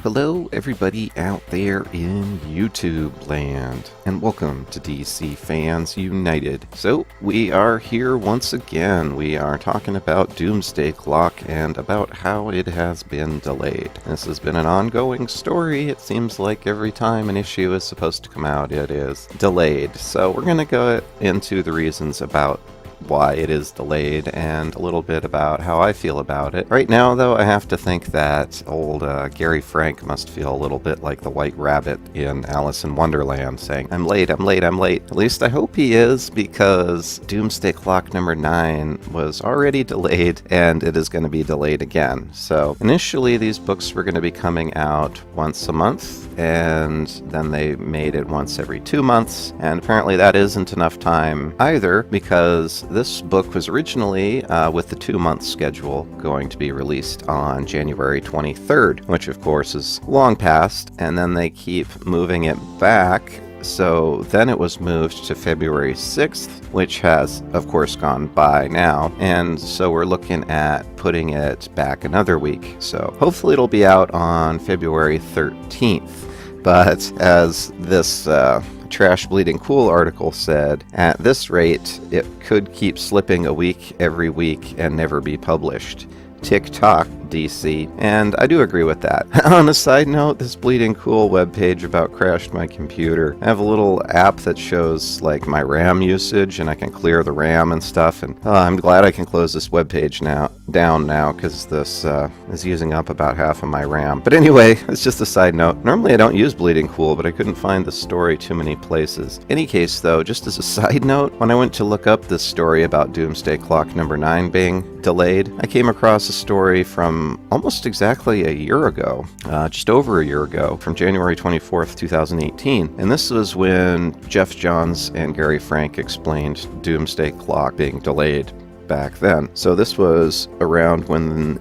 Hello everybody out there in YouTube land, and welcome to DC Fans United. So, we are here once again. We are talking about Doomsday Clock and about how it has been delayed. This has been an ongoing story. It seems like every time an issue is supposed to come out, it is delayed. So we're going to go into the reasons about why it is delayed and a little bit about how I feel about it. Right now, though, I have to think that old Gary Frank must feel a little bit like the White Rabbit in Alice in Wonderland, saying, I'm late, I'm late, I'm late. At least I hope he is, because Doomsday Clock number 9 was already delayed, and it is going to be delayed again. So initially, these books were going to be coming out once a month, and then they made it once every 2 months, and apparently that isn't enough time either, because this book was originally, with the 2-month schedule, going to be released on January 23rd, which of course is long past, and then they keep moving it back. So then it was moved to February 6th, which has, of course, gone by now. And so we're looking at putting it back another week. So hopefully it'll be out on February 13th. But as this Trash Bleeding Cool article said, at this rate, it could keep slipping a week every week and never be published. Tick-tock, DC. And I do agree with that. On a side note, this Bleeding Cool webpage about crashed my computer. I have a little app that shows like my RAM usage, and I can clear the RAM and stuff, and I'm glad I can close this webpage down now, because this is using up about half of my RAM. But anyway, it's just a side note. Normally I don't use Bleeding Cool, but I couldn't find the story too many places. Any case though, just as a side note, when I went to look up this story about Doomsday Clock number 9 being delayed, I came across a story from almost exactly a year ago, just over a year ago, from January 24th, 2018. And this was when Geoff Johns and Gary Frank explained Doomsday Clock being delayed back then. So this was around when,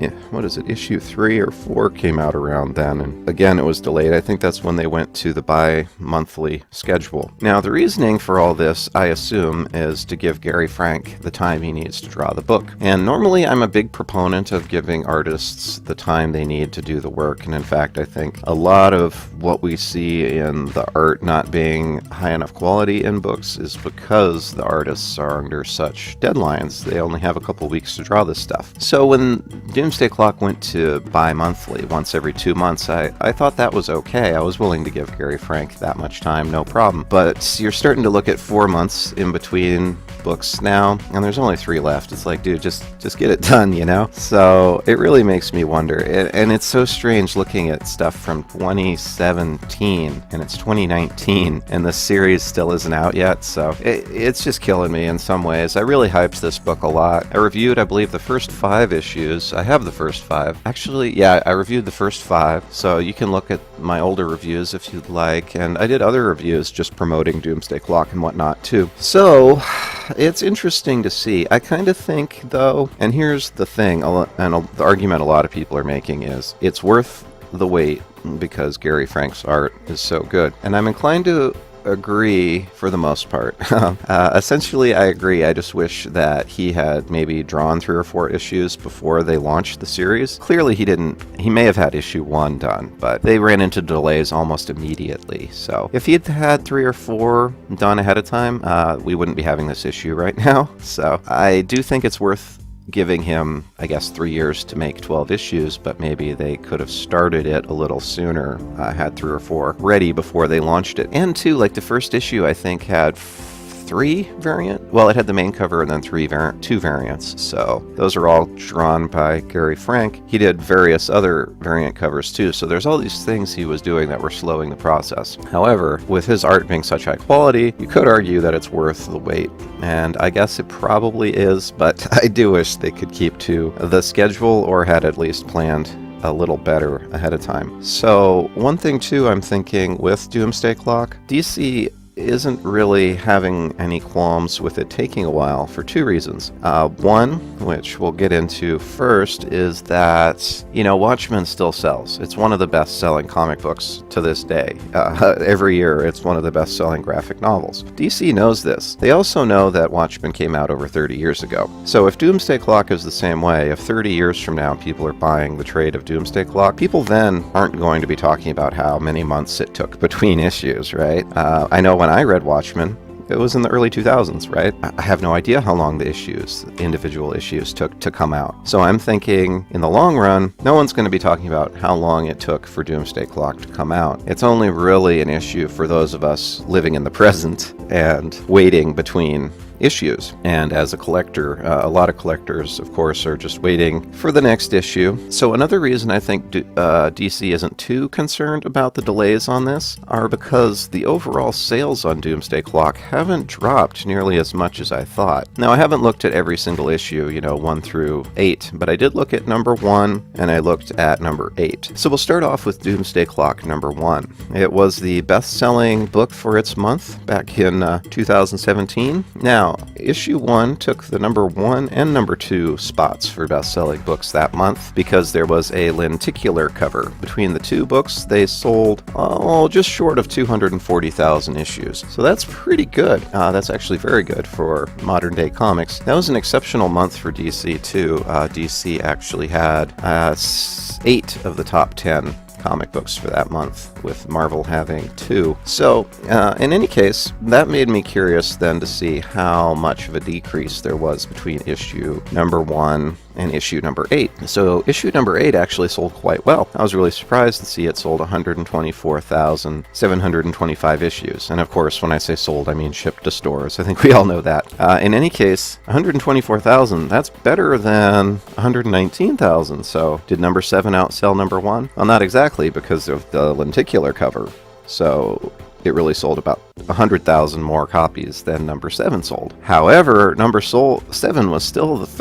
issue 3 or 4 came out around then, and again it was delayed. I think that's when they went to the bi-monthly schedule. Now the reasoning for all this, I assume, is to give Gary Frank the time he needs to draw the book. And normally I'm a big proponent of giving artists the time they need to do the work, and in fact I think a lot of what we see in the art not being high enough quality in books is because the artists are under such deadlines. They only have a couple weeks to draw this stuff. So when Doomsday Clock went to bi-monthly, once every 2 months, I thought that was okay. I was willing to give Gary Frank that much time, no problem. But you're starting to look at 4 months in between books now, and there's only 3 left. It's like, dude, just get it done, you know? So it really makes me wonder. And it's so strange looking at stuff from 2017, and it's 2019, and the series still isn't out yet. So it's just killing me in some ways. I really hyped this book a lot. I reviewed, I believe, the first 5 issues. I have the first 5. Actually, yeah, I reviewed the first 5, so you can look at my older reviews if you'd like, and I did other reviews just promoting Doomsday Clock and whatnot, too. So, it's interesting to see. I kind of think, though, and here's the thing, and the argument a lot of people are making is, it's worth the wait because Gary Frank's art is so good. And I'm inclined to agree for the most part. Essentially, I agree. I just wish that he had maybe drawn 3 or 4 issues before they launched the series. Clearly, he didn't. He may have had issue 1 done, but they ran into delays almost immediately. So if he had had 3 or 4 done ahead of time, we wouldn't be having this issue right now. So I do think it's worth giving him, I guess, 3 years to make 12 issues, but maybe they could have started it a little sooner, had 3 or 4 ready before they launched it. And too, like the first issue, I think, had 3 variant. Well, it had the main cover and then 2 variants. So those are all drawn by Gary Frank. He did various other variant covers too. So there's all these things he was doing that were slowing the process. However, with his art being such high quality, you could argue that it's worth the wait. And I guess it probably is, but I do wish they could keep to the schedule or had at least planned a little better ahead of time. So one thing too, I'm thinking with Doomsday Clock, DC isn't really having any qualms with it taking a while for two reasons. One, which we'll get into first, is that, Watchmen still sells. It's one of the best-selling comic books to this day. Every year, it's one of the best-selling graphic novels. DC knows this. They also know that Watchmen came out over 30 years ago. So if Doomsday Clock is the same way, if 30 years from now people are buying the trade of Doomsday Clock, people then aren't going to be talking about how many months it took between issues, right? I know when I read Watchmen, it was in the early 2000s, right? I have no idea how long the individual issues took to come out. So I'm thinking, in the long run, no one's going to be talking about how long it took for Doomsday Clock to come out. It's only really an issue for those of us living in the present and waiting between issues. And as a collector, a lot of collectors, of course, are just waiting for the next issue. So another reason I think DC isn't too concerned about the delays on this are because the overall sales on Doomsday Clock haven't dropped nearly as much as I thought. Now, I haven't looked at every single issue, 1 through 8, but I did look at number 1 and I looked at number 8. So we'll start off with Doomsday Clock number 1. It was the best-selling book for its month back in 2017. Now, issue 1 took the number 1 and number 2 spots for best-selling books that month because there was a lenticular cover. Between the two books, they sold just short of 240,000 issues. So that's pretty good. That's actually very good for modern-day comics. That was an exceptional month for DC, too. DC actually had 8 of the top 10 comic books for that month, with Marvel having 2. So, in any case, that made me curious then to see how much of a decrease there was between issue number 1 and issue number 8. So issue number 8 actually sold quite well. I was really surprised to see it sold 124,725 issues. And of course, when I say sold, I mean shipped to stores. I think we all know that. In any case, 124,000, that's better than 119,000. So did number 7 outsell number 1? Well, not exactly, because of the lenticular cover. So it really sold about 100,000 more copies than number 7 sold. However, number 7 was still the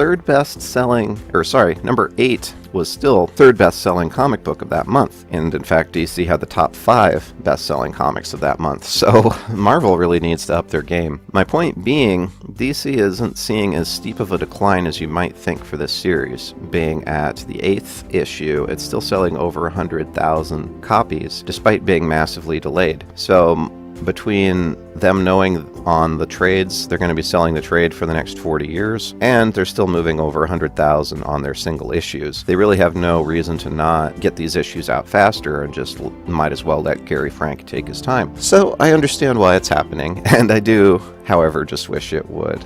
number 8 was still third best-selling comic book of that month. And in fact, DC had the top 5 best-selling comics of that month. So Marvel really needs to up their game. My point being, DC isn't seeing as steep of a decline as you might think for this series. Being at the 8th issue, it's still selling over 100,000 copies, despite being massively delayed. So between them knowing on the trades, they're going to be selling the trade for the next 40 years, and they're still moving over 100,000 on their single issues. They really have no reason to not get these issues out faster and just might as well let Gary Frank take his time. So I understand why it's happening, and I do, however, just wish it would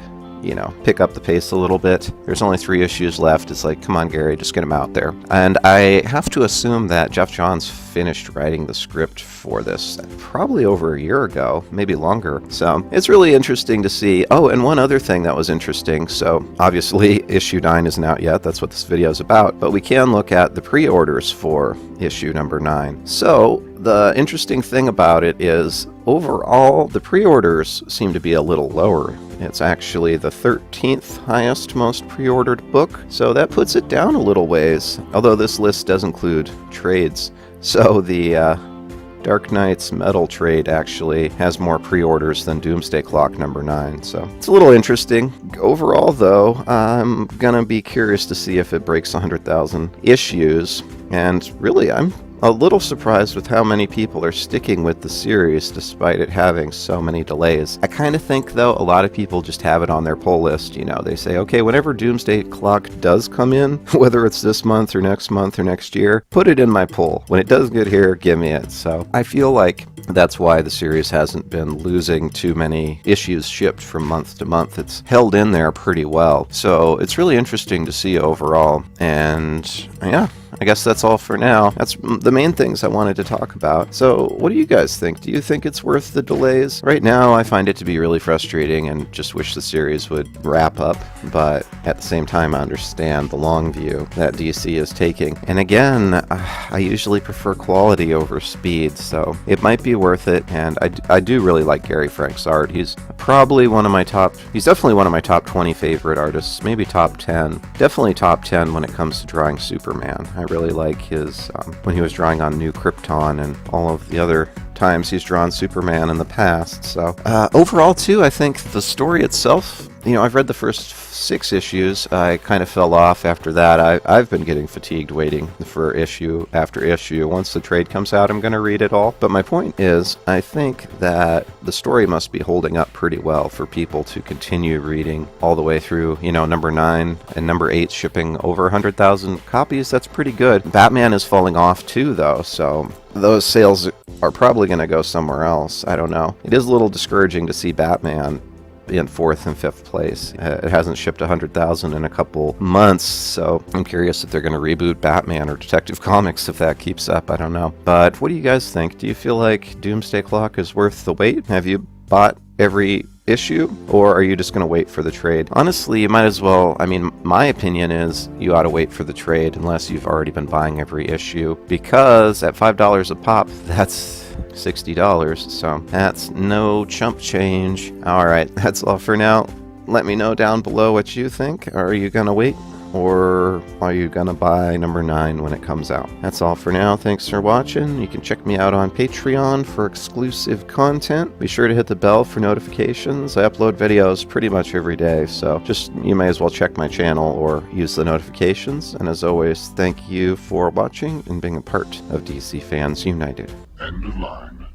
pick up the pace a little bit. There's only 3 issues left. It's like, come on, Gary, just get them out there. And I have to assume that Geoff Johns finished writing the script for this probably over a year ago, maybe longer. So it's really interesting to see. Oh, and one other thing that was interesting. So obviously issue 9 isn't out yet. That's what this video is about. But we can look at the pre-orders for issue number 9. So the interesting thing about it is, overall, the pre-orders seem to be a little lower. It's actually the 13th highest most pre-ordered book, so that puts it down a little ways, although this list does include trades. So the Dark Knight's Metal trade actually has more pre-orders than Doomsday Clock number 9, so it's a little interesting. Overall, though, I'm gonna be curious to see if it breaks 100,000 issues, and really, I'm a little surprised with how many people are sticking with the series despite it having so many delays. I kind of think, though, a lot of people just have it on their pull list. They say, okay, whenever Doomsday Clock does come in, whether it's this month or next year, put it in my pull. When it does get here, give me it. So I feel like that's why the series hasn't been losing too many issues shipped from month to month. It's held in there pretty well. So it's really interesting to see overall. And yeah, I guess that's all for now. That's the main things I wanted to talk about. So what do you guys think? Do you think it's worth the delays? Right now, I find it to be really frustrating and just wish the series would wrap up. But at the same time, I understand the long view that DC is taking. And again, I usually prefer quality over speed, so it might be worth it. And I do really like Gary Frank's art. He's definitely one of my top 20 favorite artists, maybe top 10. Definitely top 10 when it comes to drawing Superman. I really like his, when he was drawing on New Krypton and all of the other times he's drawn Superman in the past. So overall, too, I think the story itself, I've read the first 6 issues. I kind of fell off after that. I've been getting fatigued waiting for issue after issue. Once the trade comes out, I'm going to read it all. But my point is, I think that the story must be holding up pretty well for people to continue reading all the way through, number 9 and number 8 shipping over 100,000 copies. That's pretty good. Batman is falling off too, though, so those sales are probably going to go somewhere else. I don't know. It is a little discouraging to see Batman in 4th and 5th place. It hasn't shipped 100,000 in a couple months, so I'm curious if they're going to reboot Batman or Detective Comics if that keeps up. I don't know. But what do you guys think? Do you feel like Doomsday Clock is worth the wait? Have you bought every issue, or are you just going to wait for the trade? Honestly, you might as well. My opinion is you ought to wait for the trade unless you've already been buying every issue, because at $5 a pop, that's $60, so that's no chump change. Alright, that's all for now. Let me know down below what you think. Are you gonna wait, or are you gonna buy number 9 when it comes out? That's all for now. Thanks for watching. You can check me out on Patreon for exclusive content. Be sure to hit the bell for notifications. I upload videos pretty much every day, so you may as well check my channel or use the notifications. And as always, thank you for watching and being a part of DC Fans United. End of line.